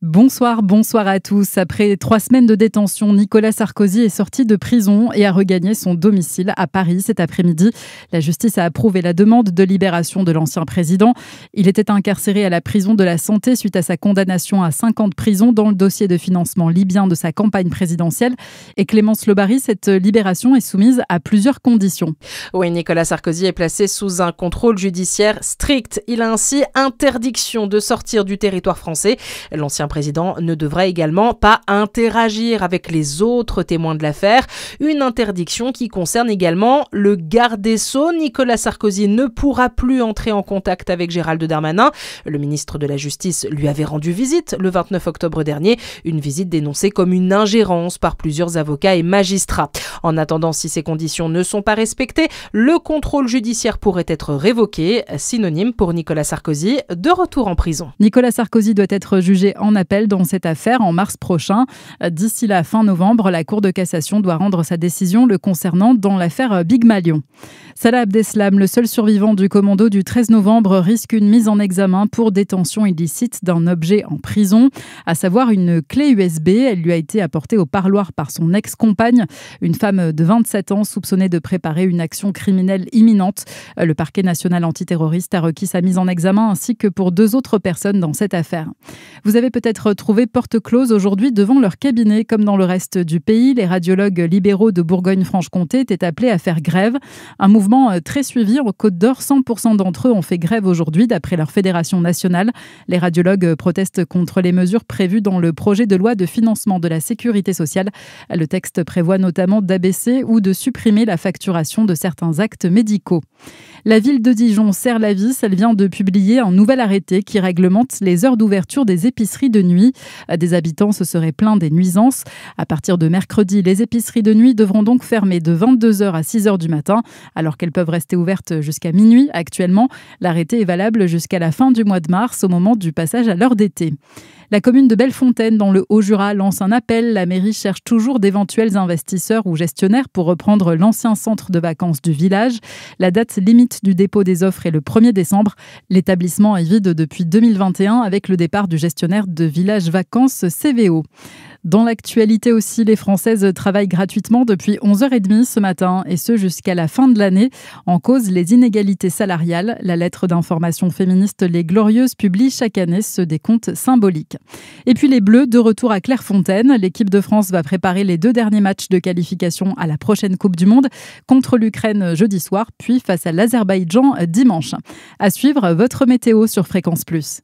Bonsoir à tous. Après 3 semaines de détention, Nicolas Sarkozy est sorti de prison et a regagné son domicile à Paris cet après-midi. La justice a approuvé la demande de libération de l'ancien président. Il était incarcéré à la prison de la Santé suite à sa condamnation à 5 ans de prison dans le dossier de financement libyen de sa campagne présidentielle. Et Clémence Lebary, cette libération est soumise à plusieurs conditions. Oui, Nicolas Sarkozy est placé sous un contrôle judiciaire strict. Il a ainsi interdiction de sortir du territoire français. L'ancien président ne devrait également pas interagir avec les autres témoins de l'affaire. Une interdiction qui concerne également le garde des Sceaux. Nicolas Sarkozy ne pourra plus entrer en contact avec Gérald Darmanin. Le ministre de la Justice lui avait rendu visite le 29 octobre dernier. Une visite dénoncée comme une ingérence par plusieurs avocats et magistrats. En attendant, si ces conditions ne sont pas respectées, le contrôle judiciaire pourrait être révoqué, synonyme pour Nicolas Sarkozy de retour en prison. Nicolas Sarkozy doit être jugé en appel dans cette affaire en mars prochain. D'ici la fin novembre, la Cour de cassation doit rendre sa décision le concernant dans l'affaire Big Malion. Salah Abdeslam, le seul survivant du commando du 13 novembre, risque une mise en examen pour détention illicite d'un objet en prison, à savoir une clé USB. Elle lui a été apportée au parloir par son ex-compagne, une femme de 27 ans soupçonnée de préparer une action criminelle imminente. Le parquet national antiterroriste a requis sa mise en examen ainsi que pour 2 autres personnes dans cette affaire. Vous avez peut-être trouvé porte close aujourd'hui devant leur cabinet. Comme dans le reste du pays, les radiologues libéraux de Bourgogne-Franche-Comté étaient appelés à faire grève. Un mouvement très suivi en Côte d'Or. 100% d'entre eux ont fait grève aujourd'hui d'après leur fédération nationale. Les radiologues protestent contre les mesures prévues dans le projet de loi de financement de la sécurité sociale. Le texte prévoit notamment d'abaisser ou de supprimer la facturation de certains actes médicaux. La ville de Dijon serre la vis. Elle vient de publier un nouvel arrêté qui réglemente les heures d'ouverture des épiceries de nuit. Des habitants se seraient plaints des nuisances. À partir de mercredi, les épiceries de nuit devront donc fermer de 22h à 6h du matin, alors qu'elles peuvent rester ouvertes jusqu'à minuit. Actuellement, l'arrêté est valable jusqu'à la fin du mois de mars, au moment du passage à l'heure d'été. La commune de Bellefontaine, dans le Haut-Jura, lance un appel. La mairie cherche toujours d'éventuels investisseurs ou gestionnaires pour reprendre l'ancien centre de vacances du village. La date limite du dépôt des offres est le 1er décembre. L'établissement est vide depuis 2021 avec le départ du gestionnaire de Village Vacances CVO. Dans l'actualité aussi, les Françaises travaillent gratuitement depuis 11h30 ce matin et ce jusqu'à la fin de l'année. En cause, les inégalités salariales. La lettre d'information féministe Les Glorieuses publie chaque année ce décompte symbolique. Et puis les Bleus, de retour à Clairefontaine. L'équipe de France va préparer les 2 derniers matchs de qualification à la prochaine Coupe du Monde contre l'Ukraine jeudi soir, puis face à l'Azerbaïdjan dimanche. À suivre, votre météo sur Fréquence Plus.